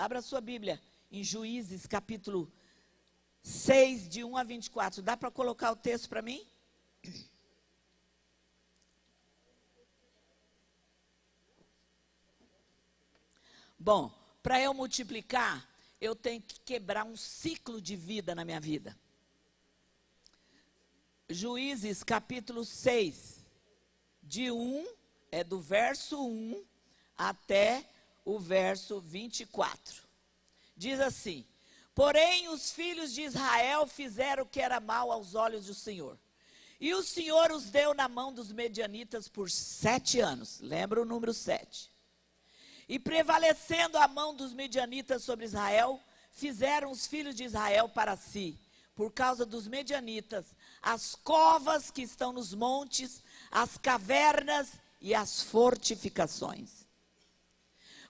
Abra sua Bíblia em Juízes, capítulo 6, de 1 a 24. Dá para colocar o texto para mim? Bom, para eu multiplicar, eu tenho que quebrar um ciclo de vida na minha vida. Juízes, capítulo 6, do verso 1 até o verso 24. Diz assim: porém os filhos de Israel fizeram o que era mal aos olhos do Senhor. E o Senhor os deu na mão dos medianitas por 7 anos. Lembra o número 7. E prevalecendo a mão dos medianitas sobre Israel, fizeram os filhos de Israel para si, por causa dos medianitas, as covas que estão nos montes, as cavernas e as fortificações.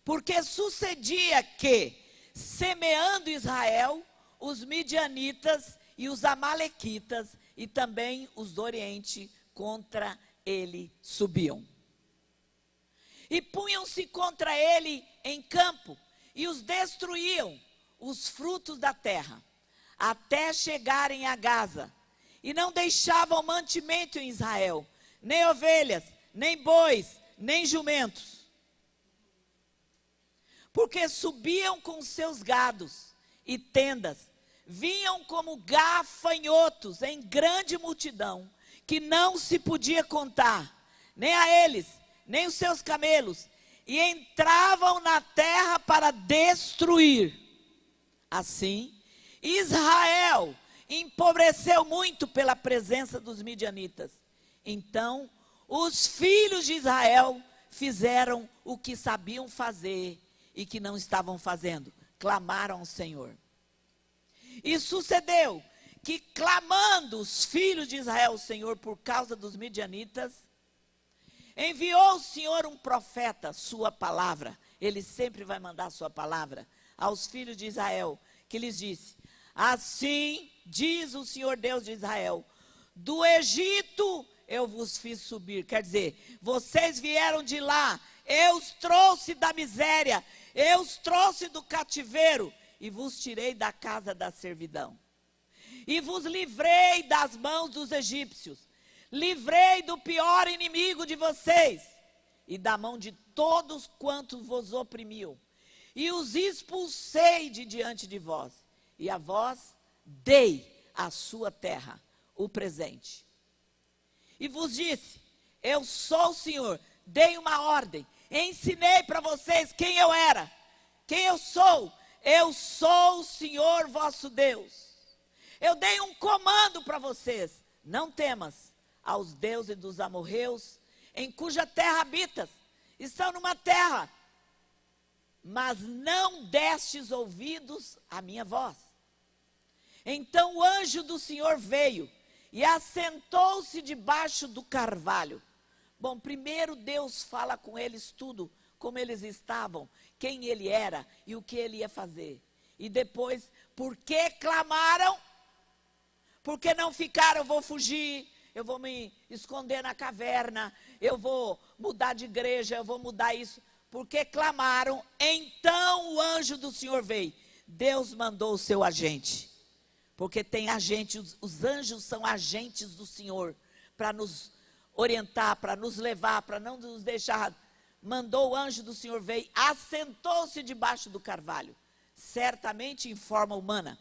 Porque sucedia que, semeando Israel, os midianitas e os amalequitas e também os do Oriente contra ele subiam. E punham-se contra ele em campo e os destruíam, os frutos da terra, até chegarem a Gaza. E não deixavam mantimento em Israel, nem ovelhas, nem bois, nem jumentos. Porque subiam com seus gados e tendas, vinham como gafanhotos em grande multidão, que não se podia contar, nem a eles, nem os seus camelos, e entravam na terra para destruir. Assim, Israel empobreceu muito pela presença dos midianitas. Então, os filhos de Israel fizeram o que sabiam fazer e que não estavam fazendo, clamaram ao Senhor. E sucedeu que, clamando os filhos de Israel ao Senhor por causa dos midianitas, enviou o Senhor um profeta, sua palavra. Ele sempre vai mandar a sua palavra aos filhos de Israel, que lhes disse: assim diz o Senhor Deus de Israel, do Egito eu vos fiz subir. Quer dizer, vocês vieram de lá, eu os trouxe da miséria, eu os trouxe do cativeiro e vos tirei da casa da servidão. E vos livrei das mãos dos egípcios. Livrei do pior inimigo de vocês e da mão de todos quantos vos oprimiam. E os expulsei de diante de vós. E a vós dei a sua terra, o presente. E vos disse: eu sou o Senhor, dei uma ordem, ensinei para vocês quem eu era, quem eu sou o Senhor vosso Deus. Eu dei um comando para vocês: não temas aos deuses dos amorreus, em cuja terra habitas. Estão numa terra, mas não destes ouvidos à minha voz. Então o anjo do Senhor veio e assentou-se debaixo do carvalho. Bom, primeiro Deus fala com eles tudo, como eles estavam, quem ele era e o que ele ia fazer. E depois, por que clamaram? Porque não ficaram: eu vou fugir, eu vou me esconder na caverna, eu vou mudar de igreja, eu vou mudar isso. Porque clamaram, então o anjo do Senhor veio. Deus mandou o seu agente. Porque tem agente, os anjos são agentes do Senhor, para nos orientar, para nos levar, para não nos deixar. Mandou o anjo do Senhor, veio, assentou-se debaixo do carvalho, certamente em forma humana.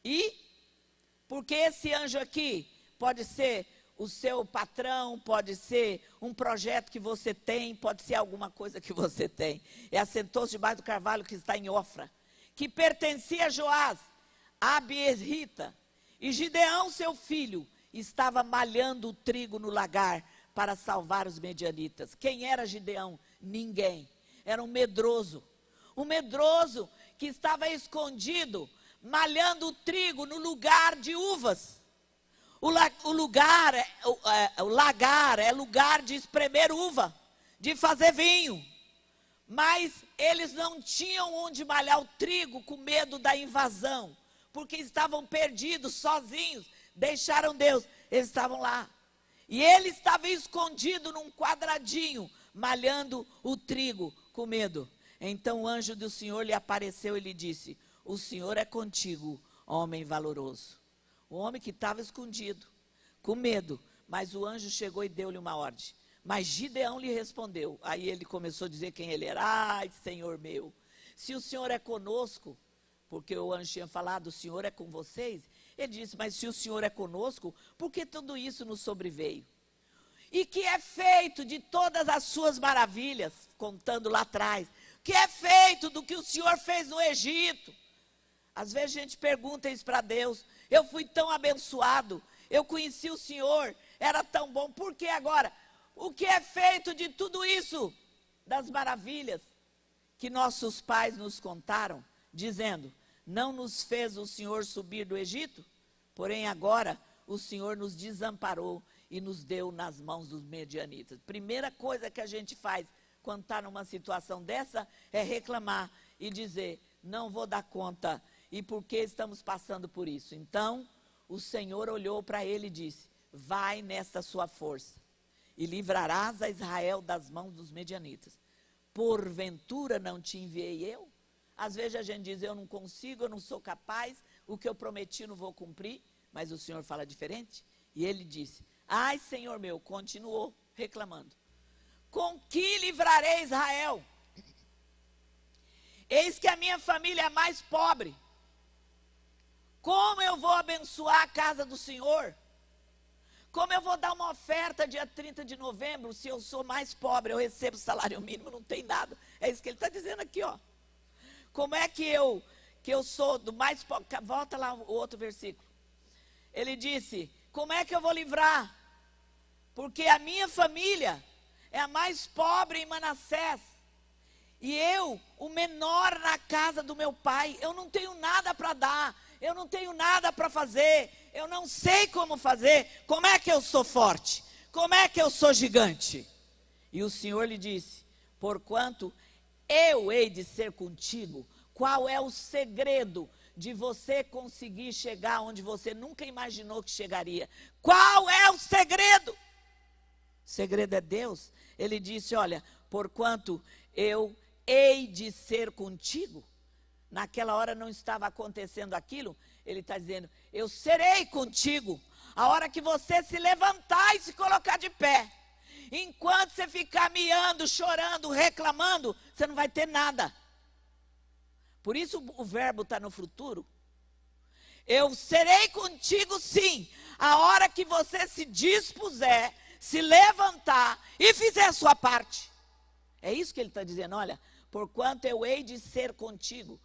E, porque esse anjo aqui pode ser o seu patrão, pode ser um projeto que você tem, pode ser alguma coisa que você tem. E assentou-se debaixo do carvalho que está em Ofra, que pertencia a Joás, a Abierrita. E Gideão, seu filho, estava malhando o trigo no lagar para salvar os medianitas. Quem era Gideão? Ninguém. Era um medroso que estava escondido, malhando o trigo no lugar de uvas. O lagar é lugar de espremer uva, de fazer vinho. Mas eles não tinham onde malhar o trigo com medo da invasão, porque estavam perdidos, sozinhos, deixaram Deus, eles estavam lá. E ele estava escondido num quadradinho, malhando o trigo com medo. Então o anjo do Senhor lhe apareceu e lhe disse: o Senhor é contigo, homem valoroso. O homem que estava escondido, com medo, mas o anjo chegou e deu-lhe uma ordem. Mas Gideão lhe respondeu. Aí ele começou a dizer quem ele era. Ai, Senhor meu, se o Senhor é conosco, porque o anjo tinha falado, o Senhor é com vocês. Ele disse, mas se o Senhor é conosco, por que tudo isso nos sobreveio? E que é feito de todas as suas maravilhas, contando lá atrás, que é feito do que o Senhor fez no Egito. Às vezes a gente pergunta isso para Deus, eu fui tão abençoado, eu conheci o Senhor, era tão bom, por que agora? O que é feito de tudo isso, das maravilhas, que nossos pais nos contaram, dizendo, não nos fez o Senhor subir do Egito? Porém agora o Senhor nos desamparou e nos deu nas mãos dos medianitas. Primeira coisa que a gente faz quando está numa situação dessa, é reclamar e dizer, não vou dar conta, e por que estamos passando por isso? Então, o Senhor olhou para ele e disse, vai nessa sua força, e livrarás a Israel das mãos dos medianitas. Porventura não te enviei eu? Às vezes a gente diz, eu não consigo, eu não sou capaz, o que eu prometi não vou cumprir, mas o Senhor fala diferente. E ele disse, ai Senhor meu, continuou reclamando, com que livrarei Israel? Eis que a minha família é a mais pobre. Como eu vou abençoar a casa do Senhor? Como eu vou dar uma oferta dia 30 de novembro, se eu sou mais pobre, eu recebo salário mínimo, não tem nada. É isso que ele está dizendo aqui, ó. Como é que eu sou do mais pobre? Volta lá o outro versículo. Ele disse, como é que eu vou livrar? Porque a minha família é a mais pobre em Manassés. E eu, o menor na casa do meu pai, eu não tenho nada para dar, eu não tenho nada para fazer, eu não sei como fazer. Como é que eu sou forte? Como é que eu sou gigante? E o Senhor lhe disse, porquanto eu hei de ser contigo. Qual é o segredo de você conseguir chegar onde você nunca imaginou que chegaria? Qual é o segredo? O segredo é Deus. Ele disse, olha, porquanto eu hei de ser contigo. Naquela hora não estava acontecendo aquilo. Ele está dizendo, eu serei contigo. A hora que você se levantar e se colocar de pé. Enquanto você ficar miando, chorando, reclamando, você não vai ter nada. Por isso o verbo está no futuro. Eu serei contigo sim. A hora que você se dispuser, se levantar e fizer a sua parte. É isso que ele está dizendo, olha, porquanto eu hei de ser contigo,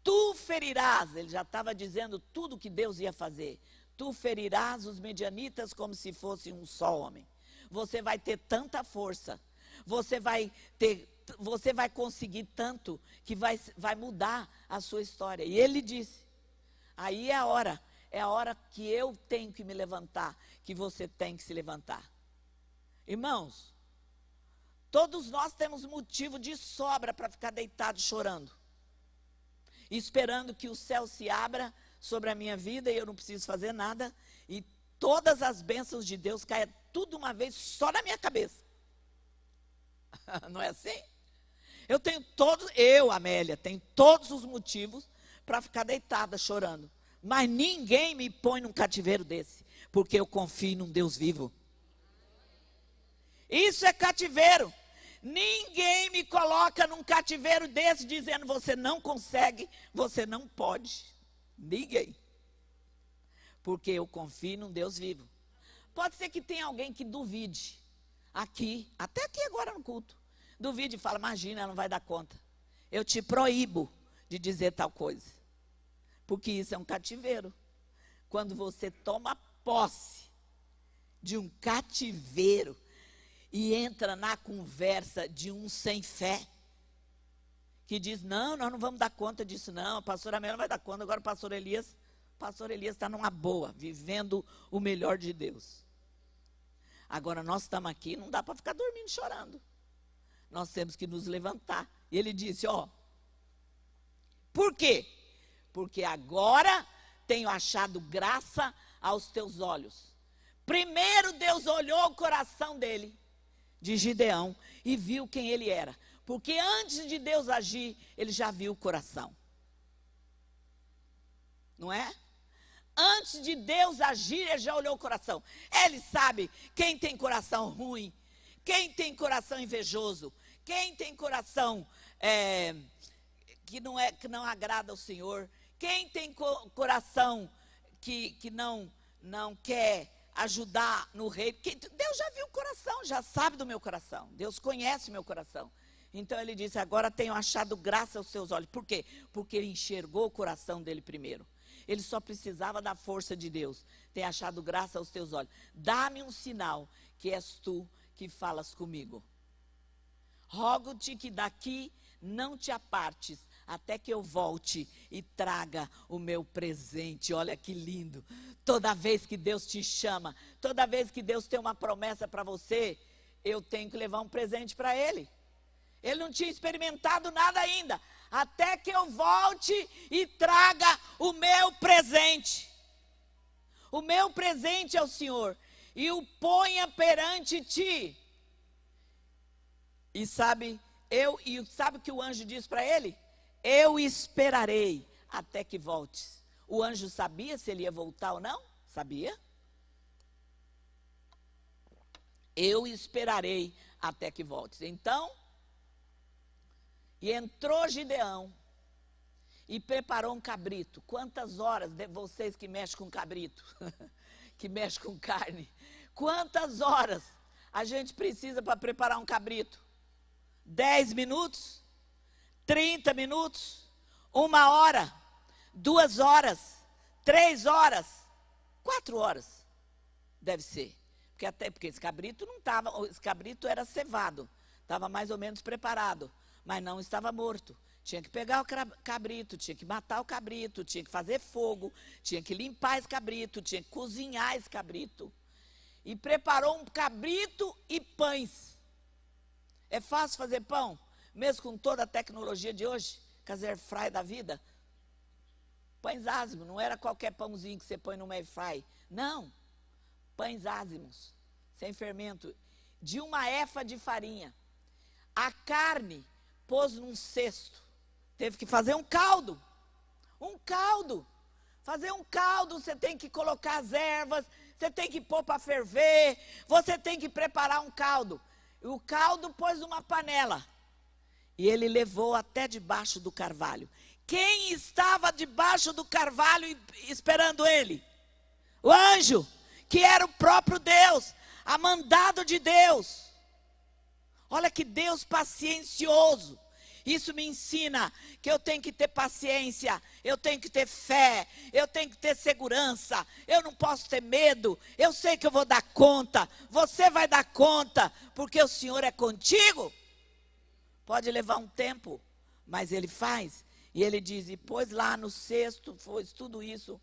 tu ferirás, ele já estava dizendo tudo que Deus ia fazer, tu ferirás os medianitas como se fosse um só homem. Você vai ter tanta força, você vai conseguir tanto, que vai mudar a sua história. E ele disse, aí é a hora que eu tenho que me levantar, que você tem que se levantar. Irmãos, todos nós temos motivo de sobra para ficar deitado chorando, esperando que o céu se abra sobre a minha vida e eu não preciso fazer nada, e todas as bênçãos de Deus caem tudo uma vez só na minha cabeça. Não é assim? Amélia, tenho todos os motivos para ficar deitada chorando, mas ninguém me põe num cativeiro desse, porque eu confio num Deus vivo. Isso é cativeiro. Ninguém me coloca num cativeiro desse dizendo você não consegue, você não pode. Ninguém. Porque eu confio num Deus vivo. Pode ser que tenha alguém que duvide aqui, até aqui agora no culto. Duvide e fala, imagina, ela não vai dar conta. Eu te proíbo de dizer tal coisa. Porque isso é um cativeiro. Quando você toma posse de um cativeiro e entra na conversa de um sem fé, que diz, não, nós não vamos dar conta disso não, a pastora Amélia não vai dar conta, agora o pastor Elias está numa boa, vivendo o melhor de Deus. Agora nós estamos aqui, não dá para ficar dormindo chorando. Nós temos que nos levantar. E ele disse, por quê? Porque agora tenho achado graça aos teus olhos. Primeiro Deus olhou o coração dele, de Gideão, e viu quem ele era. Porque antes de Deus agir, ele já viu o coração. Não é? Antes de Deus agir, ele já olhou o coração. Ele sabe quem tem coração ruim, quem tem coração invejoso, quem tem coração que não agrada ao Senhor, quem tem coração que não quer ajudar no reino. Deus já viu o coração, já sabe do meu coração. Deus conhece o meu coração. Então ele disse, agora tenho achado graça aos seus olhos. Por quê? Porque ele enxergou o coração dele primeiro. Ele só precisava da força de Deus. Tenho achado graça aos teus olhos. Dá-me um sinal que és tu que falas comigo. Rogo-te que daqui não te apartes, até que eu volte e traga o meu presente. Olha que lindo. Toda vez que Deus te chama, toda vez que Deus tem uma promessa para você, eu tenho que levar um presente para Ele. Ele não tinha experimentado nada ainda. Até que eu volte e traga o meu presente. O meu presente é o Senhor. E o ponha perante ti. E sabe o que o anjo diz para ele? Eu esperarei até que voltes. O anjo sabia se ele ia voltar ou não? Sabia? Eu esperarei até que voltes. Então, e entrou Gideão e preparou um cabrito. Quantas horas, de vocês que mexem com cabrito, que mexem com carne, quantas horas a gente precisa para preparar um cabrito? 10 minutos? 30 minutos? 1 hora? 2 horas? 3 horas? 4 horas? Deve ser. Porque esse cabrito não estava, esse cabrito era cevado, estava mais ou menos preparado, mas não estava morto. Tinha que pegar o cabrito, tinha que matar o cabrito, tinha que fazer fogo, tinha que limpar esse cabrito, tinha que cozinhar esse cabrito. E preparou um cabrito e pães. É fácil fazer pão? Mesmo com toda a tecnologia de hoje? Com as air fry da vida? Pães ázimos, não era qualquer pãozinho que você põe no air fry. Não. Pães ázimos, sem fermento, de 1 efa de farinha. A carne pôs num cesto. Teve que fazer um caldo. Um caldo. Fazer um caldo, você tem que colocar as ervas, você tem que pôr para ferver, você tem que preparar um caldo. E o caldo pôs numa panela. E ele levou até debaixo do carvalho. Quem estava debaixo do carvalho esperando ele? O anjo, que era o próprio Deus, a mandado de Deus. Olha que Deus paciencioso. Isso me ensina que eu tenho que ter paciência, eu tenho que ter fé, eu tenho que ter segurança, eu não posso ter medo, eu sei que eu vou dar conta, você vai dar conta, porque o Senhor é contigo. Pode levar um tempo, mas Ele faz. E Ele diz, e pôs lá no cesto, pôs tudo isso,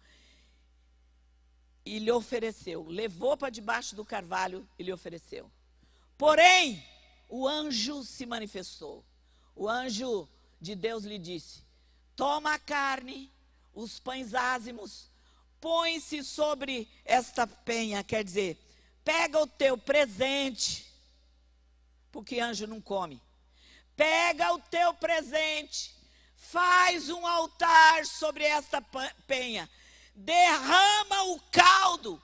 e lhe ofereceu, levou para debaixo do carvalho e lhe ofereceu. Porém, o anjo se manifestou. O anjo de Deus lhe disse, toma a carne, os pães ázimos, põe-se sobre esta penha, quer dizer, pega o teu presente, porque anjo não come. Pega o teu presente, faz um altar sobre esta penha, derrama o caldo,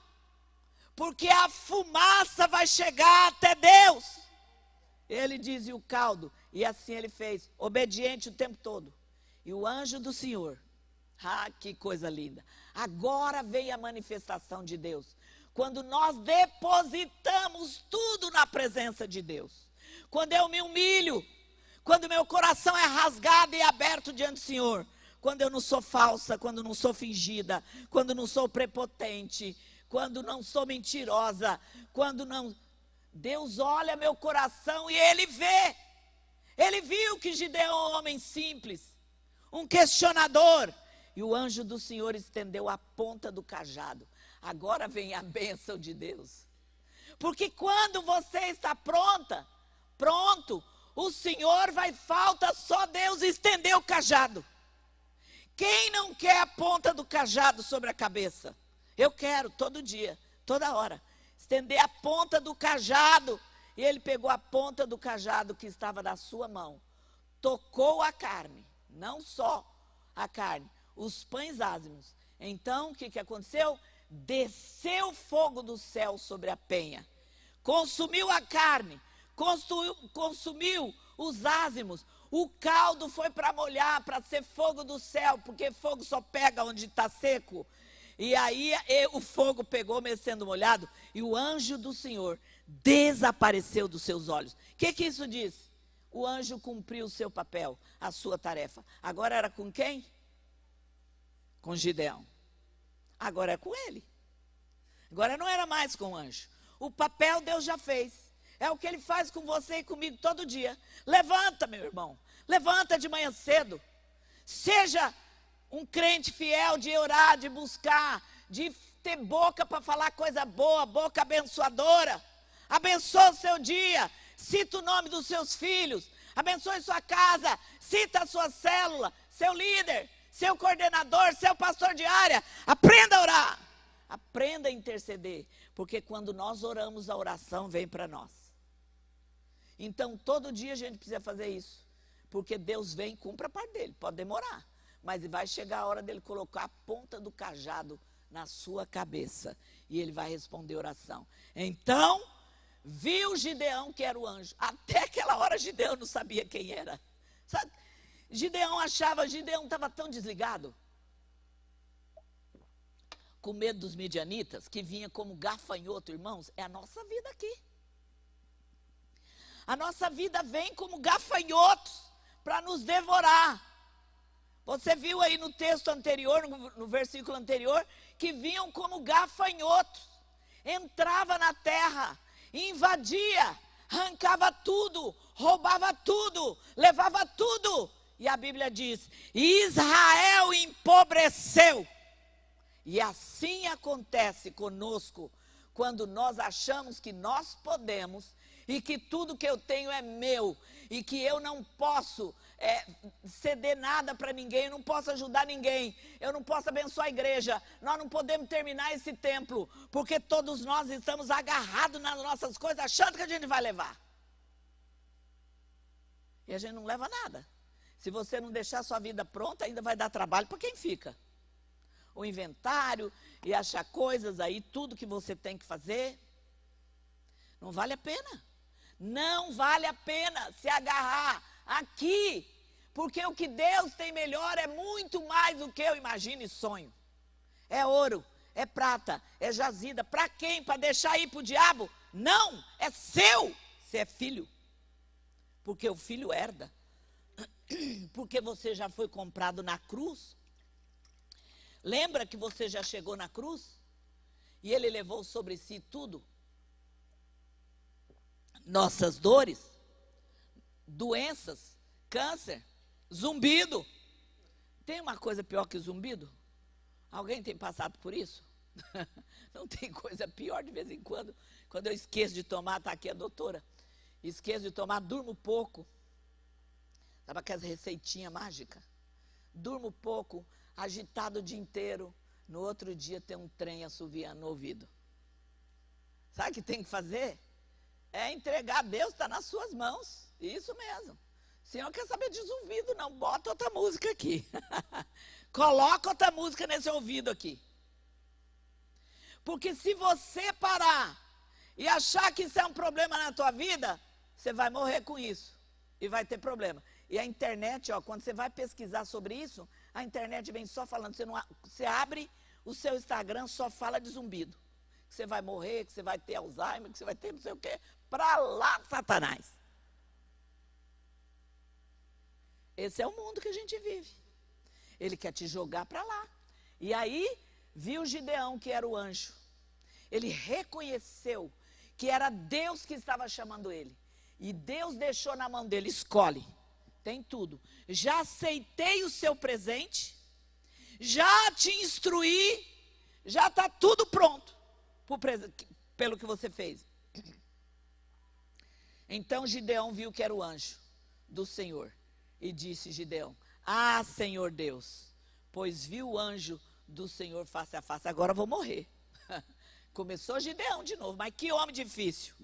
porque a fumaça vai chegar até Deus. Ele diz, e o caldo, e assim ele fez, obediente o tempo todo. E o anjo do Senhor, que coisa linda. Agora vem a manifestação de Deus. Quando nós depositamos tudo na presença de Deus. Quando eu me humilho, quando meu coração é rasgado e aberto diante do Senhor. Quando eu não sou falsa, quando não sou fingida, quando não sou prepotente, quando não sou mentirosa, quando não... Deus olha meu coração e Ele vê. Ele viu que Gideão é um homem simples, um questionador. E o anjo do Senhor estendeu a ponta do cajado. Agora vem a bênção de Deus. Porque quando você está pronto, o Senhor falta só Deus estender o cajado. Quem não quer a ponta do cajado sobre a cabeça? Eu quero, todo dia, toda hora. Estender a ponta do cajado. E ele pegou a ponta do cajado que estava na sua mão. tocou a carne, não só a carne, os pães ázimos. Então, o que aconteceu? Desceu fogo do céu sobre a penha, consumiu a carne, consumiu os ázimos, o caldo foi para molhar, para ser fogo do céu, porque fogo só pega onde está seco. E aí o fogo pegou, mesmo sendo molhado, e o anjo do Senhor desapareceu dos seus olhos. O que isso diz? O anjo cumpriu o seu papel, a sua tarefa. Agora era com quem? Com Gideão. Agora é com ele. Agora não era mais com o anjo. O papel Deus já fez. É o que ele faz com você e comigo todo dia. Levanta, meu irmão. Levanta de manhã cedo. Seja um crente fiel de orar, de buscar, de ter boca para falar coisa boa, boca abençoadora. Abençoa o seu dia. Cita o nome dos seus filhos. Abençoe sua casa. Cita a sua célula, seu líder, seu coordenador, seu pastor de área. Aprenda a orar. Aprenda a interceder. Porque quando nós oramos, a oração vem para nós. Então, todo dia a gente precisa fazer isso. Porque Deus vem e cumpre a parte dele. Pode demorar. Mas vai chegar a hora dele colocar a ponta do cajado na sua cabeça. E ele vai responder oração. Então, viu Gideão que era o anjo. Até aquela hora Gideão não sabia quem era. Sabe? Gideão estava tão desligado. Com medo dos midianitas, que vinha como gafanhoto, irmãos. É a nossa vida aqui. A nossa vida vem como gafanhotos para nos devorar. Você viu aí no texto anterior, no versículo anterior, que vinham como gafanhotos. Entrava na terra, invadia, arrancava tudo, roubava tudo, levava tudo. E a Bíblia diz, Israel empobreceu. E assim acontece conosco, quando nós achamos que nós podemos, e que tudo que eu tenho é meu, e que eu não posso ceder nada para ninguém, eu não posso ajudar ninguém, eu não posso abençoar a igreja, nós não podemos terminar esse templo, porque todos nós estamos agarrados nas nossas coisas, achando que a gente vai levar. E a gente não leva nada. Se você não deixar a sua vida pronta, ainda vai dar trabalho para quem fica. O inventário e achar coisas aí, tudo que você tem que fazer, não vale a pena. Não vale a pena se agarrar aqui, porque o que Deus tem melhor é muito mais do que eu imagino e sonho. É ouro, é prata, é jazida. Para quem? Para deixar ir para o diabo? Não, é seu. Você é filho. Porque o filho herda. Porque você já foi comprado na cruz. Lembra que você já chegou na cruz? E ele levou sobre si tudo? Nossas dores, doenças, câncer, zumbido. Tem uma coisa pior que zumbido? Alguém tem passado por isso? Não tem coisa pior de vez em quando. Quando eu esqueço de tomar, está aqui a doutora. Esqueço de tomar, durmo pouco. Sabe aquelas receitinhas mágicas? Durmo pouco, agitado o dia inteiro. No outro dia tem um trem assoviando no ouvido. Sabe o que tem que fazer? É entregar a Deus, está nas suas mãos. Isso mesmo. O Senhor quer saber de zumbido, não. Bota outra música aqui. Coloca outra música nesse ouvido aqui. Porque se você parar e achar que isso é um problema na tua vida, você vai morrer com isso. E vai ter problema. E a internet, quando você vai pesquisar sobre isso, a internet vem só falando. Você abre o seu Instagram, só fala de zumbido. Que você vai morrer, que você vai ter Alzheimer, que você vai ter não sei o quê. Para lá, Satanás. Esse é o mundo que a gente vive. Ele quer te jogar para lá. E aí, viu Gideão que era o anjo. Ele reconheceu que era Deus que estava chamando ele. E Deus deixou na mão dele, escolhe. Tem tudo. Já aceitei o seu presente. Já te instruí. Já está tudo pronto. Pelo que você fez. Então Gideão viu que era o anjo do Senhor. E disse Gideão, Senhor Deus, pois viu o anjo do Senhor face a face. Agora eu vou morrer. Começou Gideão de novo, mas que homem difícil.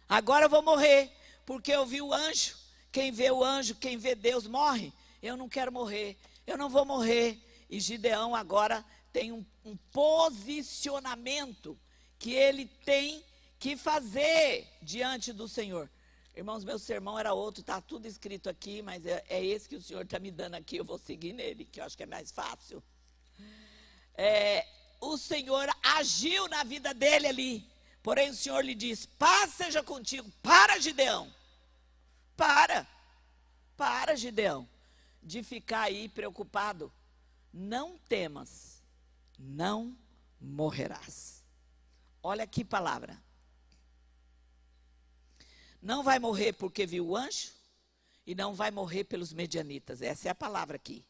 Agora eu vou morrer, porque eu vi o anjo Quem vê o anjo, quem vê Deus morre. Eu não quero morrer, eu não vou morrer. E Gideão agora tem um posicionamento que ele tem que fazer diante do Senhor. Irmãos, meu sermão era outro, está tudo escrito aqui, mas é esse que o Senhor está me dando aqui, eu vou seguir nele, que eu acho que é mais fácil. O Senhor agiu na vida dele ali, porém o Senhor lhe diz: paz seja contigo. Para, Gideão, para, Gideão, de ficar aí preocupado. Não temas, não morrerás. Olha que palavra. Não vai morrer porque viu o anjo, e não vai morrer pelos medianitas. Essa é a palavra aqui.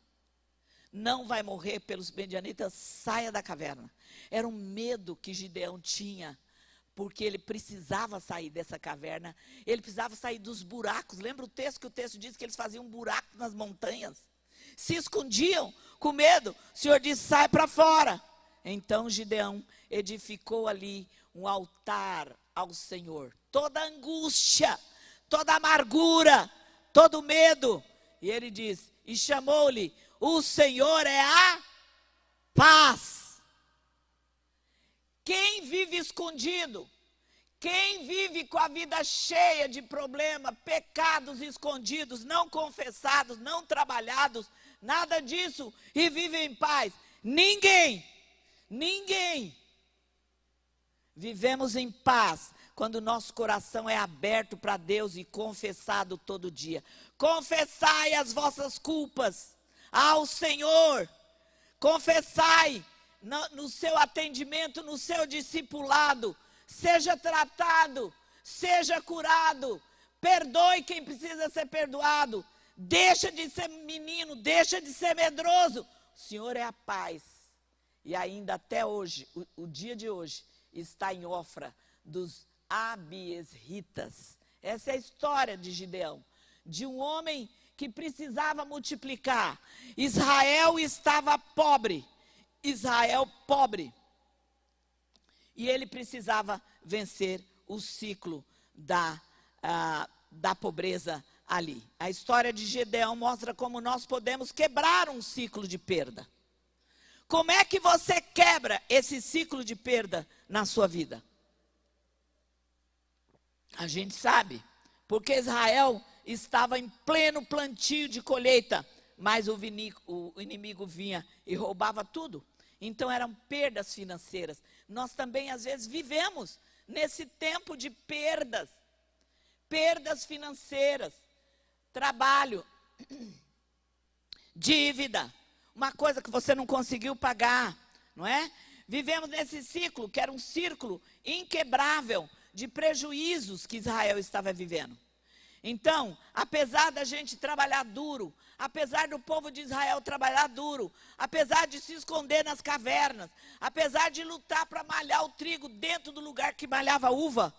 Não vai morrer pelos medianitas, saia da caverna. Era um medo que Gideão tinha, porque ele precisava sair dessa caverna, ele precisava sair dos buracos. Lembra o texto que o texto diz que eles faziam um buraco nas montanhas? Se escondiam com medo. O Senhor disse: sai para fora. Então Gideão edificou ali um altar ao Senhor. Toda angústia, toda amargura, todo medo. E ele diz, e chamou-lhe: o Senhor é a paz. Quem vive escondido, quem vive com a vida cheia de problema, pecados escondidos, não confessados, não trabalhados, nada disso, e vive em paz? Ninguém. Vivemos em paz quando o nosso coração é aberto para Deus e confessado todo dia. Confessai as vossas culpas ao Senhor. Confessai no seu atendimento, no seu discipulado. Seja tratado, seja curado. Perdoe quem precisa ser perdoado. Deixa de ser menino, deixa de ser medroso. O Senhor é a paz. E ainda até hoje, o dia de hoje, está em Ofra dos Abiesritas. Essa é a história de Gideão, de um homem que precisava multiplicar. Israel estava pobre, e ele precisava vencer o ciclo da pobreza ali. A história de Gideão mostra como nós podemos quebrar um ciclo de perda. Como é que você quebra esse ciclo de perda na sua vida? A gente sabe, porque Israel estava em pleno plantio de colheita, mas o inimigo vinha e roubava tudo. Então eram perdas financeiras. Nós também às vezes vivemos nesse tempo de perdas financeiras, trabalho, dívida, uma coisa que você não conseguiu pagar, não é? Vivemos nesse ciclo, que era um círculo inquebrável de prejuízos que Israel estava vivendo. Então, apesar da gente trabalhar duro, apesar do povo de Israel trabalhar duro, apesar de se esconder nas cavernas, apesar de lutar para malhar o trigo dentro do lugar que malhava a uva,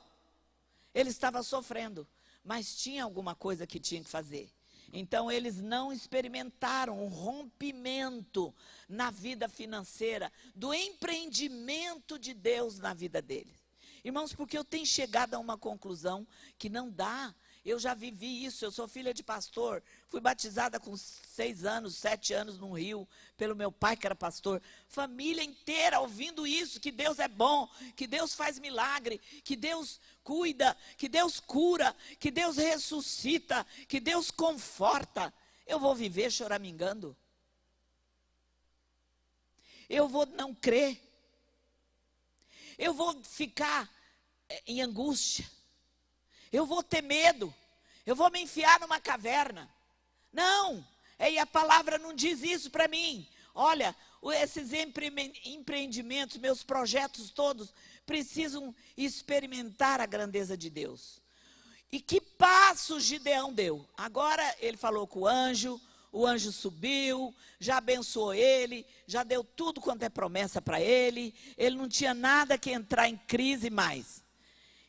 ele estava sofrendo, mas tinha alguma coisa que tinha que fazer. Então, eles não experimentaram um rompimento na vida financeira, do empreendimento de Deus na vida deles. Irmãos, porque eu tenho chegado a uma conclusão que não dá. Eu já vivi isso, eu sou filha de pastor, fui batizada com 6 anos, 7 anos no Rio, pelo meu pai que era pastor. Família inteira ouvindo isso, que Deus é bom, que Deus faz milagre, que Deus cuida, que Deus cura, que Deus ressuscita, que Deus conforta. Eu vou viver choramingando? Eu vou não crer? Eu vou ficar em angústia? Eu vou ter medo, eu vou me enfiar numa caverna? Não, e a palavra não diz isso para mim. Olha, esses empreendimentos, meus projetos todos, precisam experimentar a grandeza de Deus. E que passo Gideão deu? Agora ele falou com o anjo subiu, já abençoou ele, já deu tudo quanto é promessa para ele não tinha nada que entrar em crise mais.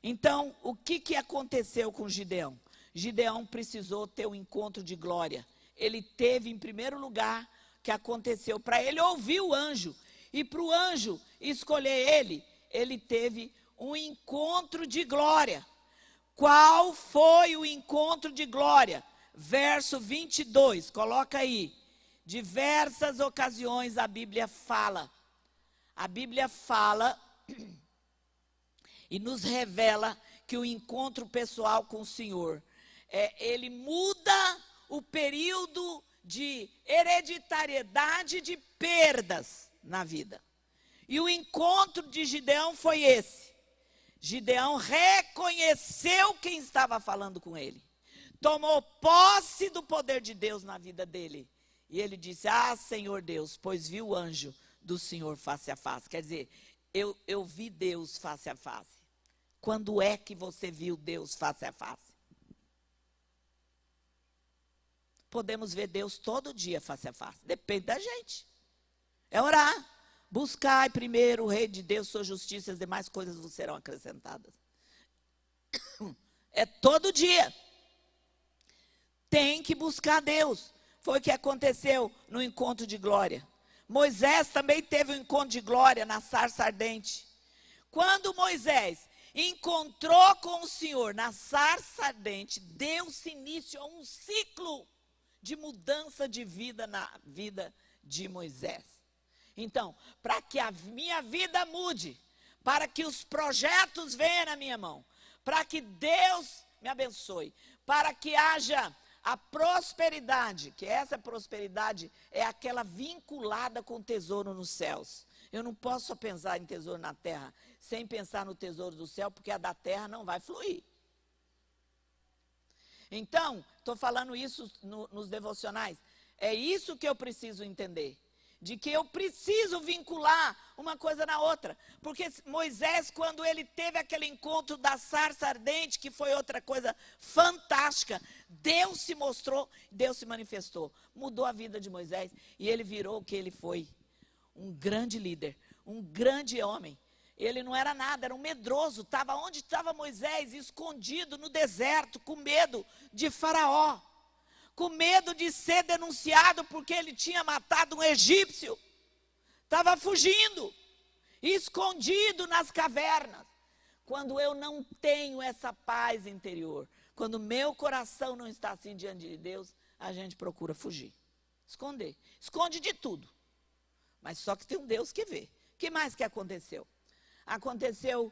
Então, o que aconteceu com Gideão? Gideão precisou ter um encontro de glória. Ele teve, em primeiro lugar, que aconteceu para ele ouvir o anjo. E para o anjo escolher ele teve um encontro de glória. Qual foi o encontro de glória? verso 22, coloca aí. Diversas ocasiões a Bíblia fala e nos revela que o encontro pessoal com o Senhor, ele muda o período de hereditariedade de perdas na vida. E o encontro de Gideão foi esse. Gideão reconheceu quem estava falando com ele. Tomou posse do poder de Deus na vida dele. E ele disse, Senhor Deus, pois vi o anjo do Senhor face a face. Quer dizer, eu vi Deus face a face. Quando é que você viu Deus face a face? Podemos ver Deus todo dia face a face. Depende da gente. É orar. Buscai primeiro o reino de Deus, sua justiça, as demais coisas vos serão acrescentadas. É todo dia. Tem que buscar Deus. Foi o que aconteceu no encontro de glória. Moisés também teve um encontro de glória na sarça ardente. Quando Moisés encontrou com o Senhor na sarça ardente, deu-se início a um ciclo de mudança de vida na vida de Moisés. Então, para que a minha vida mude, para que os projetos venham na minha mão, para que Deus me abençoe, para que haja a prosperidade, que essa prosperidade é aquela vinculada com o tesouro nos céus. Eu não posso só pensar em tesouro na terra, sem pensar no tesouro do céu, porque a da terra não vai fluir. Então, estou falando isso nos devocionais. É isso que eu preciso entender. De que eu preciso vincular uma coisa na outra. Porque Moisés, quando ele teve aquele encontro da sarça ardente, que foi outra coisa fantástica, Deus se mostrou, Deus se manifestou. Mudou a vida de Moisés e ele virou o que ele foi. Um grande líder, um grande homem. Ele não era nada, era um medroso. Estava onde estava Moisés, escondido no deserto, com medo de Faraó. Com medo de ser denunciado porque ele tinha matado um egípcio. Estava fugindo, escondido nas cavernas. Quando eu não tenho essa paz interior, quando meu coração não está assim diante de Deus, a gente procura fugir, esconder. Esconde de tudo, mas só que tem um Deus que vê. O que mais que aconteceu? Aconteceu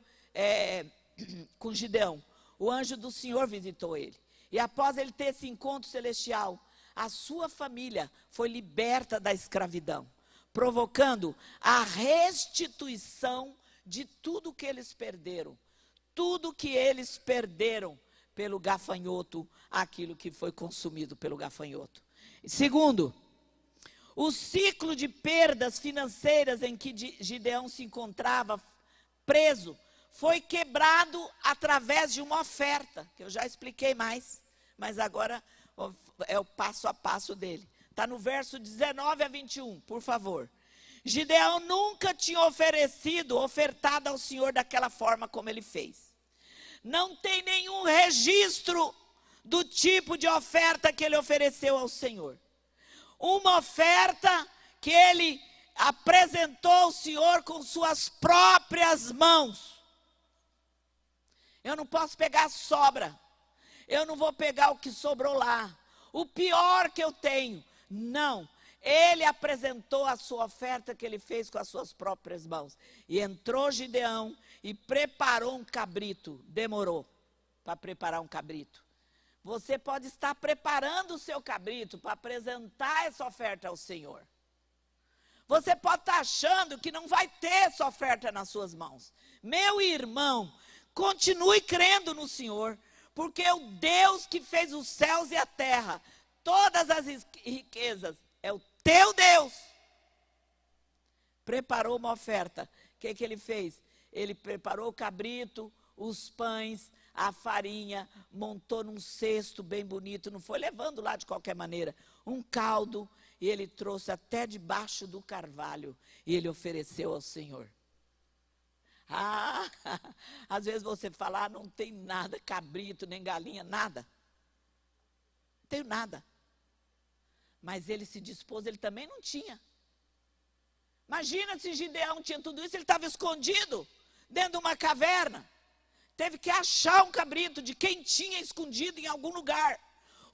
com Gideão. O anjo do Senhor visitou ele. E após ele ter esse encontro celestial, a sua família foi liberta da escravidão, provocando a restituição de tudo que eles perderam. Tudo que eles perderam pelo gafanhoto, aquilo que foi consumido pelo gafanhoto. Segundo, o ciclo de perdas financeiras em que Gideão se encontrava preso, foi quebrado através de uma oferta, que eu já expliquei mais, mas agora é o passo a passo dele. Está no verso 19 a 21, por favor. Gideão nunca tinha ofertado ao Senhor daquela forma como ele fez. Não tem nenhum registro do tipo de oferta que ele ofereceu ao Senhor. Uma oferta que ele apresentou ao Senhor com suas próprias mãos. Eu não posso pegar a sobra. Eu não vou pegar o que sobrou lá. O pior que eu tenho. Não. Ele apresentou a sua oferta que ele fez com as suas próprias mãos. E entrou Gideão e preparou um cabrito. Demorou para preparar um cabrito. Você pode estar preparando o seu cabrito para apresentar essa oferta ao Senhor. Você pode estar achando que não vai ter essa oferta nas suas mãos. Meu irmão, continue crendo no Senhor, porque o Deus que fez os céus e a terra, todas as riquezas, é o teu Deus. Preparou uma oferta. O que ele fez? Ele preparou o cabrito, os pães, a farinha, montou num cesto bem bonito, não foi levando lá de qualquer maneira, um caldo, e ele trouxe até debaixo do carvalho, e ele ofereceu ao Senhor. Às vezes você fala, não tem nada, cabrito, nem galinha, nada. Não tenho nada. Mas ele se dispôs, ele também não tinha. Imagina se Gideão tinha tudo isso, ele estava escondido dentro de uma caverna. Teve que achar um cabrito de quem tinha escondido em algum lugar.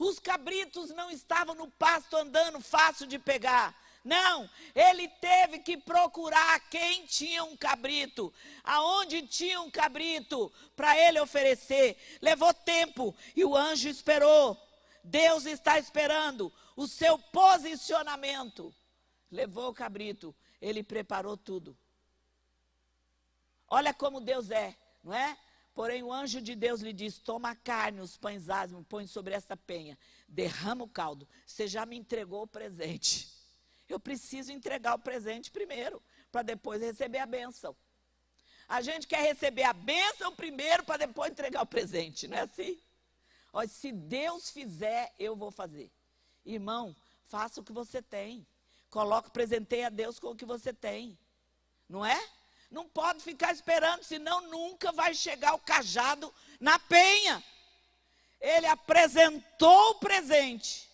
Os cabritos não estavam no pasto andando fácil de pegar. Não, ele teve que procurar quem tinha um cabrito, aonde tinha um cabrito, para ele oferecer. Levou tempo e o anjo esperou. Deus está esperando o seu posicionamento. Levou o cabrito, ele preparou tudo. Olha como Deus é, não é? Porém o anjo de Deus lhe diz: toma a carne, os pães ázimos, põe sobre esta penha, derrama o caldo. Você já me entregou o presente. Eu preciso entregar o presente primeiro, para depois receber a bênção. A gente quer receber a bênção primeiro, para depois entregar o presente, não é assim? Olha, se Deus fizer, eu vou fazer. Irmão, faça o que você tem. Presenteie a Deus com o que você tem. Não é? Não pode ficar esperando, senão nunca vai chegar o cajado na penha. Ele apresentou o presente.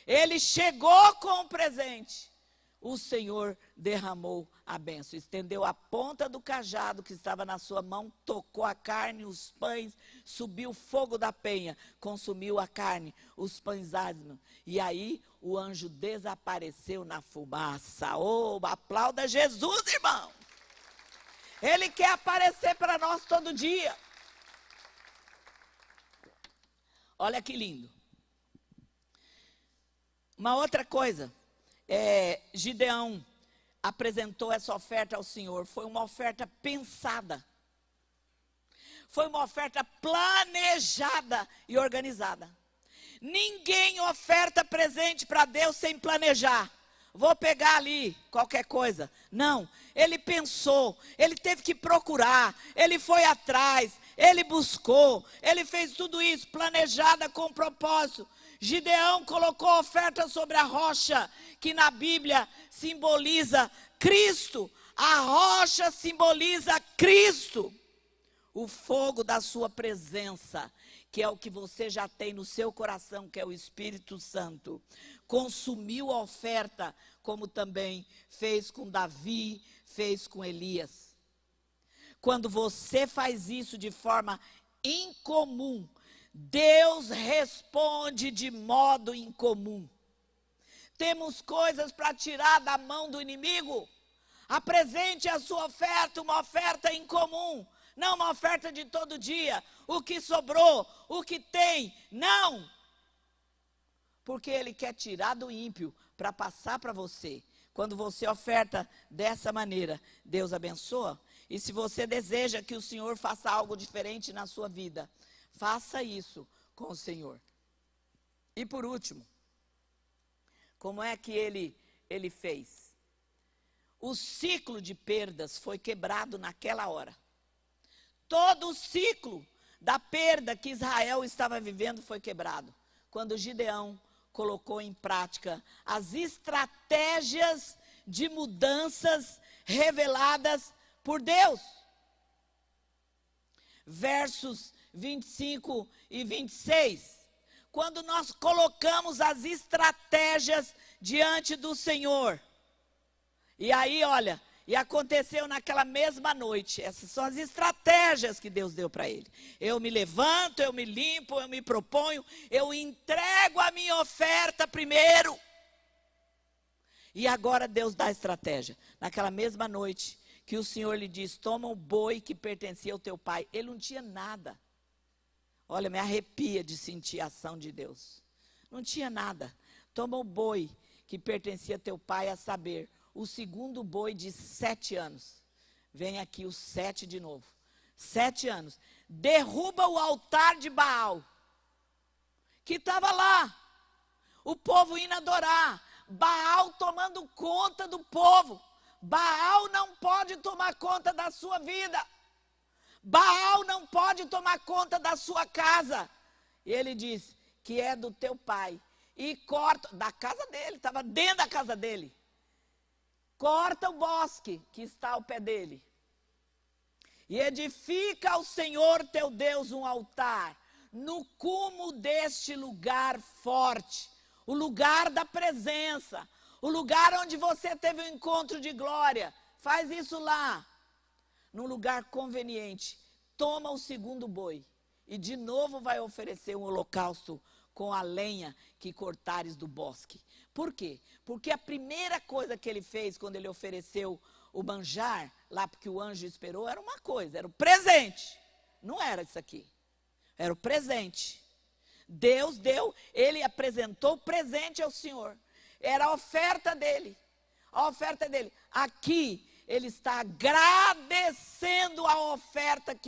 Ele chegou com o presente. O Senhor derramou a bênção. Estendeu a ponta do cajado que estava na sua mão, tocou a carne, os pães, subiu o fogo da penha, consumiu a carne, os pães ázimos. E aí o anjo desapareceu na fumaça. Oh, aplauda Jesus, irmão. Ele quer aparecer para nós todo dia. Olha que lindo. Uma outra coisa, Gideão apresentou essa oferta ao Senhor. Foi uma oferta pensada. Foi uma oferta planejada e organizada. Ninguém oferta presente para Deus sem planejar. Vou pegar ali qualquer coisa. Não, ele pensou, ele teve que procurar, ele foi atrás, ele buscou, ele fez tudo isso planejada com propósito. Gideão colocou a oferta sobre a rocha, que na Bíblia simboliza Cristo. A rocha simboliza Cristo. O fogo da sua presença, que é o que você já tem no seu coração, que é o Espírito Santo, consumiu a oferta, como também fez com Davi, fez com Elias. Quando você faz isso de forma incomum, Deus responde de modo incomum. Temos coisas para tirar da mão do inimigo? Apresente a sua oferta, uma oferta incomum. Não uma oferta de todo dia. O que sobrou, o que tem, não. Porque ele quer tirar do ímpio para passar para você. Quando você oferta dessa maneira, Deus abençoa. E se você deseja que o Senhor faça algo diferente na sua vida, faça isso com o Senhor. E por último, como é que ele fez? O ciclo de perdas foi quebrado naquela hora. Todo o ciclo da perda que Israel estava vivendo foi quebrado. Quando Gideão colocou em prática as estratégias de mudanças reveladas por Deus. Versos 25 e 26. Quando nós colocamos as estratégias diante do Senhor. E aí, olha, e aconteceu naquela mesma noite. Essas são as estratégias que Deus deu para ele. Eu me levanto, eu me limpo, eu me proponho, eu entrego a minha oferta primeiro. E agora Deus dá a estratégia. Naquela mesma noite que o Senhor lhe diz: toma o boi que pertencia ao teu pai. Ele não tinha nada. Olha, me arrepia de sentir a ação de Deus. Não tinha nada. Toma o boi que pertencia ao teu pai, a saber, o segundo boi de 7 anos. Vem aqui o 7 de novo. 7 anos. Derruba o altar de Baal, que estava lá. O povo indo adorar. Baal tomando conta do povo. Baal não pode tomar conta da sua vida. Baal não pode tomar conta da sua casa. E ele diz que é do teu pai. E corta, da casa dele, estava dentro da casa dele. Corta o bosque que está ao pé dele. E edifica ao Senhor teu Deus um altar no cume deste lugar forte. O lugar da presença. O lugar onde você teve um encontro de glória. Faz isso lá. Num lugar conveniente. Toma o segundo boi. E de novo vai oferecer um holocausto com a lenha que cortares do bosque. Por quê? Porque a primeira coisa que ele fez quando ele ofereceu o manjar, lá porque o anjo esperou, era uma coisa, era o presente. Não era isso aqui. Era o presente. Deus deu, ele apresentou o presente ao Senhor. Era a oferta dele. A oferta dele. Aqui, ele está agradecendo a oferta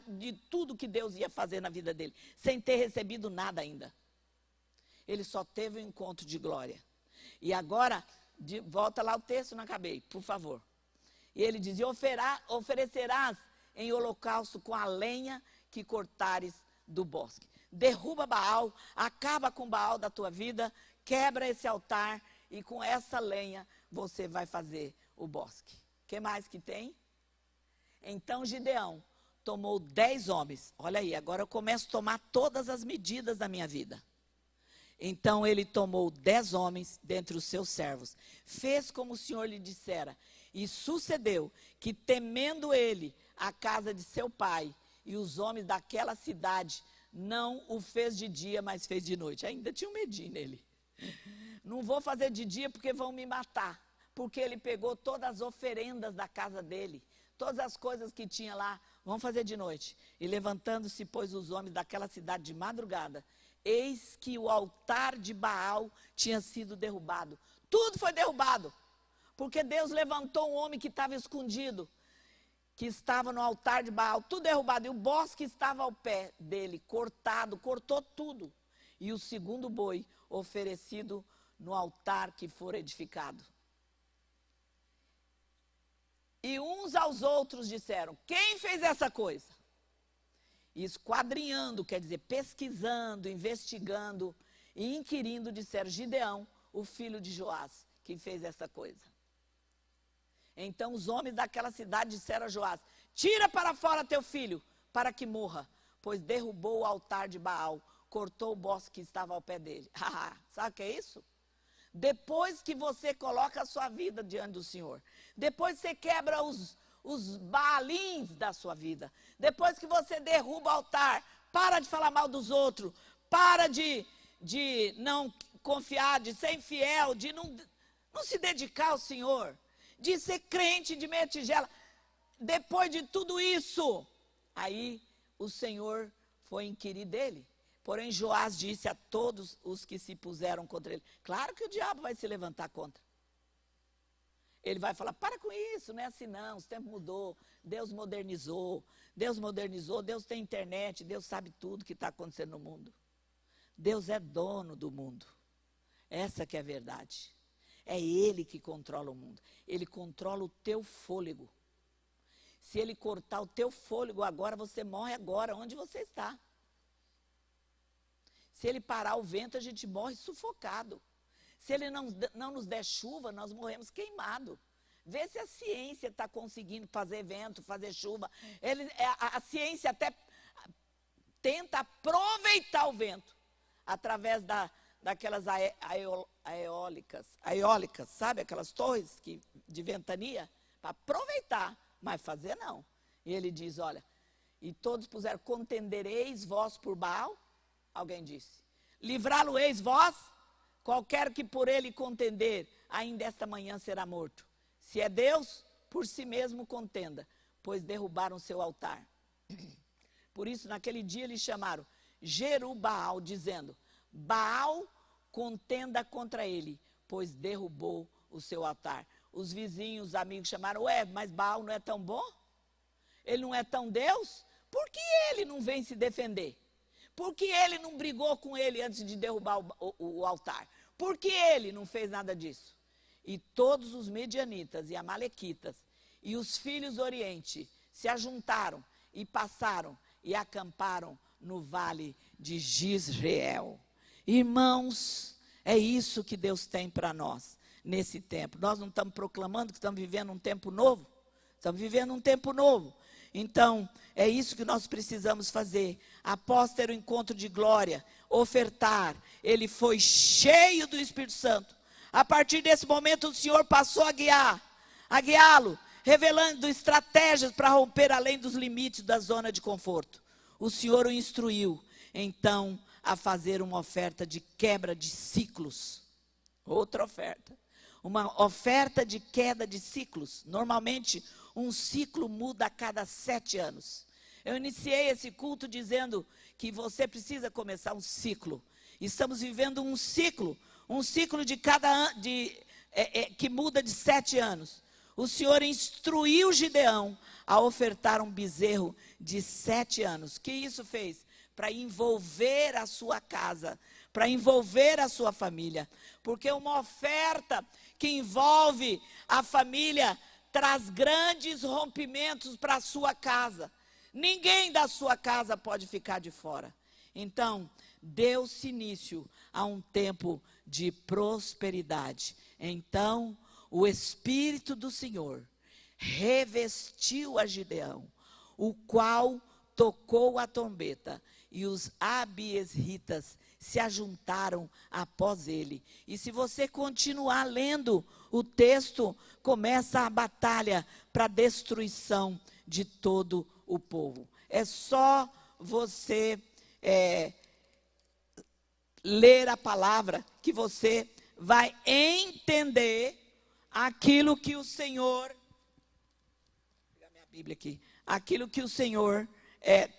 de tudo que Deus ia fazer na vida dele, sem ter recebido nada ainda. Ele só teve um encontro de glória. E agora, volta lá o texto, não acabei, por favor. E ele diz, e oferecerás em holocausto com a lenha que cortares do bosque. Derruba Baal, acaba com Baal da tua vida, quebra esse altar e com essa lenha você vai fazer o bosque. O que mais que tem? Então Gideão tomou 10 homens. Olha aí, agora eu começo a tomar todas as medidas da minha vida. Então ele tomou 10 homens dentre os seus servos, fez como o Senhor lhe dissera, e sucedeu que, temendo ele a casa de seu pai e os homens daquela cidade, não o fez de dia, mas fez de noite. Ainda tinha um medinho nele. Não vou fazer de dia porque vão me matar. Porque ele pegou todas as oferendas da casa dele, todas as coisas que tinha lá, vamos fazer de noite. E levantando-se, pôs os homens daquela cidade de madrugada. Eis que o altar de Baal tinha sido derrubado. Tudo foi derrubado. Porque Deus levantou um homem que estava escondido, que estava no altar de Baal, tudo derrubado. E o bosque estava ao pé dele, cortado, cortou tudo. E o segundo boi oferecido no altar que for edificado. E uns aos outros disseram, quem fez essa coisa? E esquadrinhando, quer dizer, pesquisando, investigando e inquirindo, disseram, Gideão, o filho de Joás, que fez essa coisa. Então os homens daquela cidade disseram a Joás, tira para fora teu filho, para que morra, pois derrubou o altar de Baal, cortou o bosque que estava ao pé dele. Sabe o que é isso? Depois que você coloca a sua vida diante do Senhor, depois você quebra os baalins da sua vida, depois que você derruba o altar, para de falar mal dos outros, para de não confiar, de ser infiel, de não se dedicar ao Senhor, de ser crente de meia tigela. Depois de tudo isso, aí o Senhor foi inquirir dele. Porém, Joás disse a todos os que se puseram contra ele. Claro que o diabo vai se levantar contra. Ele vai falar, para com isso, não é assim não, o tempo mudou, Deus modernizou, Deus tem internet, Deus sabe tudo que está acontecendo no mundo. Deus é dono do mundo. Essa que é a verdade. É Ele que controla o mundo. Ele controla o teu fôlego. Se Ele cortar o teu fôlego agora, você morre agora, onde você está. Se Ele parar o vento, a gente morre sufocado. Se Ele não nos der chuva, nós morremos queimados. Vê se a ciência está conseguindo fazer vento, fazer chuva. A ciência até tenta aproveitar o vento através daquelas eólicas, sabe? Aquelas torres de ventania, para aproveitar, mas fazer não. E ele diz, olha, e todos puseram, contendereis vós por Baal? Alguém disse, livrá-lo-eis vós? Qualquer que por ele contender, ainda esta manhã será morto. Se é Deus, por si mesmo contenda, pois derrubaram seu altar. Por isso, naquele dia, eles chamaram Jerubaal, dizendo, Baal contenda contra ele, pois derrubou o seu altar. Os vizinhos, os amigos chamaram, mas Baal não é tão bom? Ele não é tão Deus? Por que ele não vem se defender? Por que ele não brigou com ele antes de derrubar o altar? Por que ele não fez nada disso? E todos os medianitas e amalequitas e os filhos do Oriente se ajuntaram e passaram e acamparam no vale de Jezreel. Irmãos, é isso que Deus tem para nós nesse tempo. Nós não estamos proclamando que estamos vivendo um tempo novo? Estamos vivendo um tempo novo. Então, é isso que nós precisamos fazer. Após ter o encontro de glória, ofertar, ele foi cheio do Espírito Santo. A partir desse momento, o Senhor passou a guiá-lo, revelando estratégias para romper além dos limites da zona de conforto. O Senhor o instruiu. Então, a fazer uma oferta de quebra de ciclos. Outra oferta. Uma oferta de queda de ciclos. Normalmente, um ciclo muda a cada 7 anos. Eu iniciei esse culto dizendo que você precisa começar um ciclo. Estamos vivendo um ciclo de cada ano, que muda de 7 anos. O Senhor instruiu Gideão a ofertar um bezerro de 7 anos. O que isso fez? Para envolver a sua casa, para envolver a sua família. Porque uma oferta que envolve a família traz grandes rompimentos para a sua casa. Ninguém da sua casa pode ficar de fora. Então, deu-se início a um tempo de prosperidade. Então, o Espírito do Senhor revestiu a Gideão, o qual tocou a trombeta, e os abiesritas se ajuntaram após ele. E se você continuar lendo o texto, começa a batalha para a destruição de todo o povo. É só você ler a palavra que você vai entender aquilo que o Senhor, vou pegar minha Bíblia aqui, aquilo que o Senhor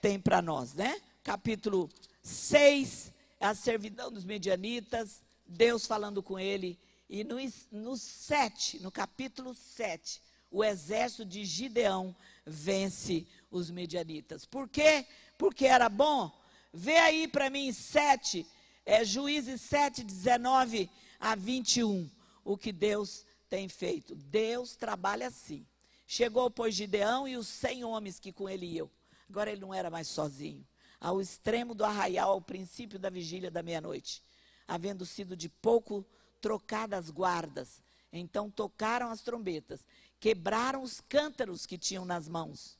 tem para nós, né? Capítulo 6, a servidão dos medianitas, Deus falando com ele, e no capítulo 7, o exército de Gideão vence os medianitas. Por quê? Porque era bom. Vê aí para mim Juízes 7, 19 a 21, o que Deus tem feito. Deus trabalha assim. Chegou, pois, Gideão e os 100 homens que com ele iam. Agora ele não era mais sozinho. Ao extremo do arraial, ao princípio da vigília da meia-noite, havendo sido de pouco trocadas as guardas, então tocaram as trombetas, quebraram os cântaros que tinham nas mãos.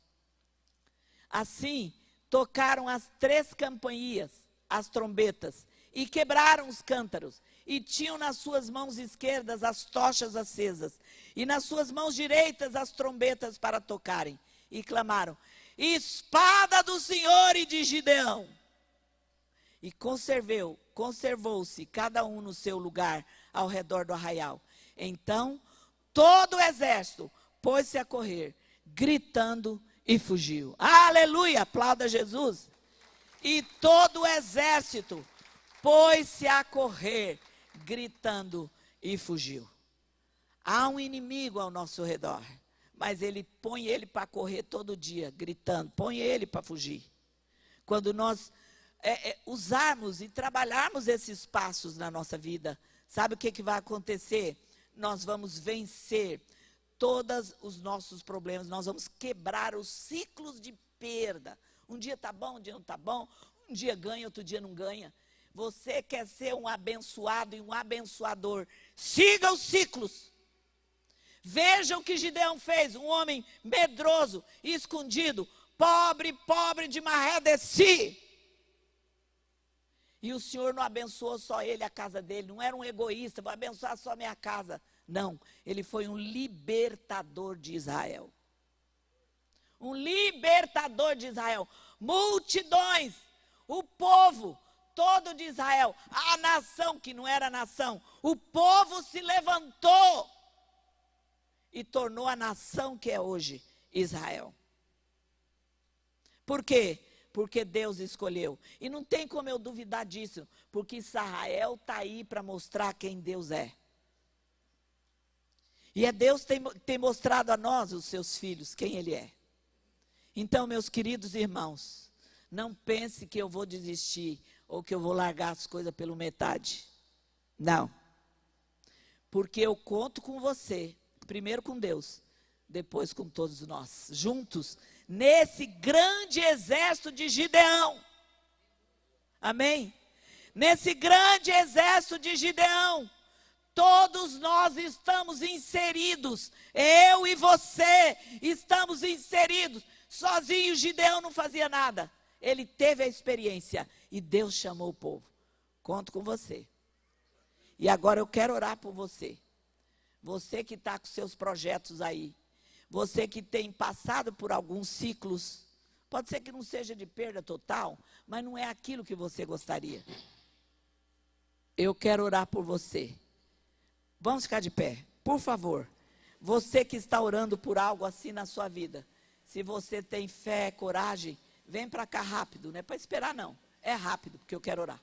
Assim, tocaram as 3 campainhas, as trombetas, e quebraram os cântaros, e tinham nas suas mãos esquerdas as tochas acesas, e nas suas mãos direitas as trombetas para tocarem, e clamaram: espada do Senhor e de Gideão. E conservou-se cada um no seu lugar ao redor do arraial. Então, todo o exército pôs-se a correr, gritando, e fugiu. Aleluia, aplauda Jesus. E todo o exército pôs-se a correr, gritando, e fugiu. Há um inimigo ao nosso redor, mas ele põe ele para correr todo dia, gritando, põe ele para fugir. Quando nós usarmos e trabalharmos esses passos na nossa vida, sabe o que vai acontecer? Nós vamos vencer todos os nossos problemas, nós vamos quebrar os ciclos de perda. Um dia está bom, um dia não está bom, um dia ganha, outro dia não ganha. Você quer ser um abençoado e um abençoador, siga os ciclos. Veja o que Gideão fez, um homem medroso, escondido, pobre de maré de si. E o Senhor não abençoou só ele, a casa dele, não era um egoísta, vou abençoar só a minha casa. Não, ele foi um libertador de Israel. Um libertador de Israel. Multidões, o povo todo de Israel, a nação que não era nação, o povo se levantou e tornou a nação que é hoje Israel. Por quê? Porque Deus escolheu. E não tem como eu duvidar disso, porque Israel está aí para mostrar quem Deus é. E Deus tem mostrado a nós, os seus filhos, quem Ele é. Então, meus queridos irmãos, não pense que eu vou desistir ou que eu vou largar as coisas pela metade. Não. Porque eu conto com você, primeiro com Deus, depois com todos nós, juntos, nesse grande exército de Gideão. Amém? Nesse grande exército de Gideão, todos nós estamos inseridos, eu e você estamos inseridos. Sozinho Gideão não fazia nada, ele teve a experiência e Deus chamou o povo. Conto com você. E agora eu quero orar por você. Você que está com seus projetos aí, você que tem passado por alguns ciclos, Pode ser que não seja de perda total, mas não é aquilo que você gostaria. Eu quero orar por você. Vamos ficar de pé, por favor. Você que está orando por algo assim na sua vida, se você tem fé, coragem, vem para cá rápido, não é para esperar não. É rápido, porque eu quero orar.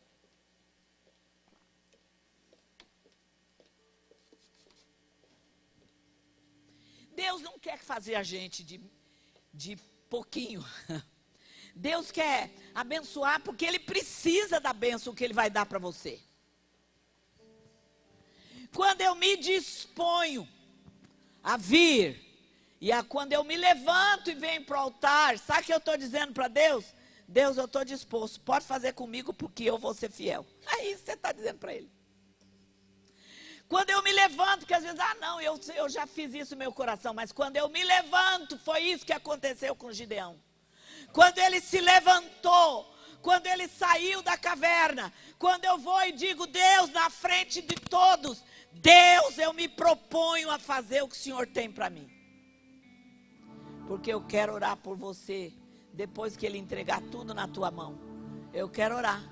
Deus não quer fazer a gente de pouquinho. Deus quer abençoar porque Ele precisa da bênção que Ele vai dar para você. Quando eu me disponho a vir, quando eu me levanto e venho para o altar, sabe o que eu estou dizendo para Deus? Deus, eu estou disposto, pode fazer comigo porque eu vou ser fiel. É isso que você está dizendo para Ele. Quando eu me levanto, porque às vezes, não, eu já fiz isso no meu coração, mas quando eu me levanto, foi isso que aconteceu com Gideão. Quando ele se levantou, quando ele saiu da caverna, quando eu vou e digo, Deus, na frente de todos, Deus, eu me proponho a fazer o que o Senhor tem para mim. Porque eu quero orar por você, depois que Ele entregar tudo na tua mão. Eu quero orar.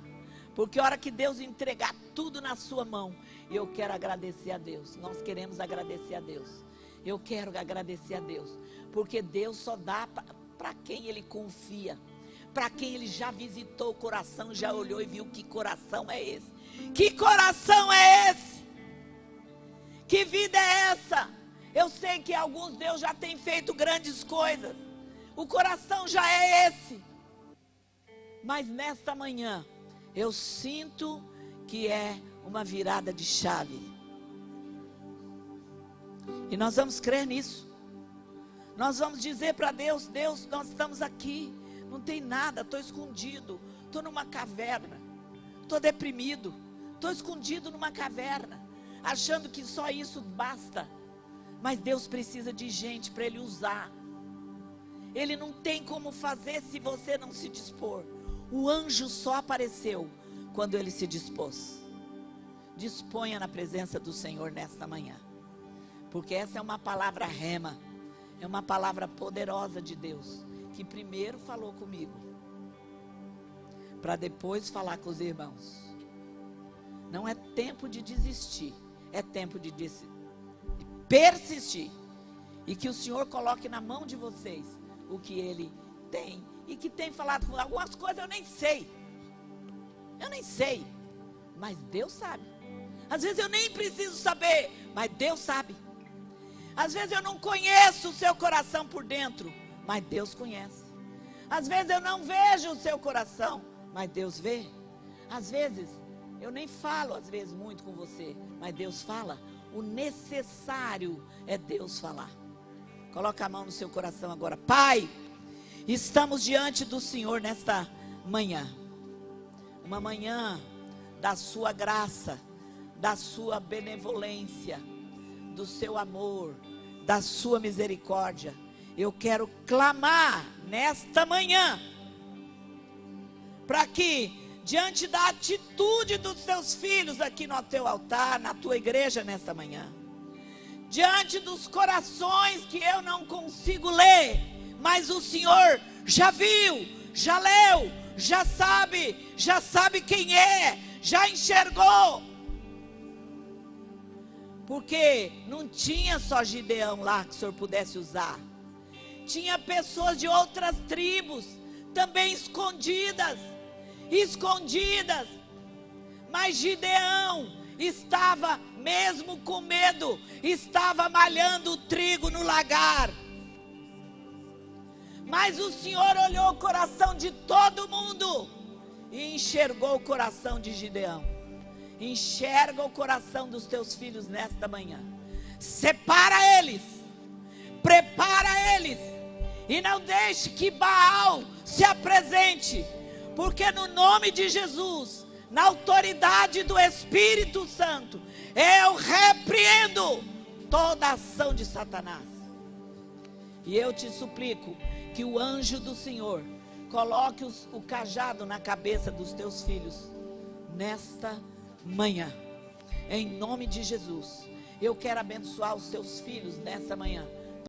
Porque a hora que Deus entregar tudo na sua mão, eu quero agradecer a Deus. Nós queremos agradecer a Deus. Eu quero agradecer a Deus. Porque Deus só dá para quem Ele confia. Para quem Ele já visitou o coração, já olhou e viu que coração é esse. Que coração é esse? Que vida é essa? Eu sei que alguns Deus já tem feito grandes coisas. O coração já é esse. Mas nesta manhã, eu sinto que é uma virada de chave. E nós vamos crer nisso. Nós vamos dizer para Deus, Deus, nós estamos aqui. Não tem nada, estou escondido. Estou numa caverna. Estou deprimido. Estou escondido numa caverna. Achando que só isso basta. Mas Deus precisa de gente para Ele usar. Ele não tem como fazer se você não se dispor. O anjo só apareceu quando ele se dispôs. Disponha na presença do Senhor nesta manhã. Porque essa é uma palavra rema. É uma palavra poderosa de Deus. Que primeiro falou comigo. Para depois falar com os irmãos. Não é tempo de desistir. É tempo de persistir. E que o Senhor coloque na mão de vocês o que Ele tem. E que tem falado com algumas coisas eu nem sei. Eu nem sei. Mas Deus sabe. Às vezes eu nem preciso saber. Mas Deus sabe. Às vezes eu não conheço o seu coração por dentro. Mas Deus conhece. Às vezes eu não vejo o seu coração. Mas Deus vê. Às vezes eu nem falo às vezes muito com você. Mas Deus fala. O necessário é Deus falar. Coloca a mão no seu coração agora. Pai, estamos diante do Senhor nesta manhã. Uma manhã da sua graça, da sua benevolência, do seu amor, da sua misericórdia. Eu quero clamar nesta manhã, para que, diante da atitude dos teus filhos aqui no teu altar, na tua igreja nesta manhã, diante dos corações que eu não consigo ler, mas o Senhor já viu, já leu, já sabe quem é, já enxergou. Porque não tinha só Gideão lá que o Senhor pudesse usar. Tinha pessoas de outras tribos, também escondidas. Mas Gideão estava mesmo com medo, estava malhando o trigo no lagar. Mas o Senhor olhou o coração de todo mundo e enxergou o coração de Gideão. Enxerga o coração dos teus filhos nesta manhã. Separa eles, prepara eles, e não deixe que Baal se apresente, porque no nome de Jesus, na autoridade do Espírito Santo, eu repreendo toda a ação de Satanás. E eu te suplico que o anjo do Senhor coloque o cajado na cabeça dos teus filhos nesta manhã, em nome de Jesus. Eu quero abençoar os teus filhos nessa manhã.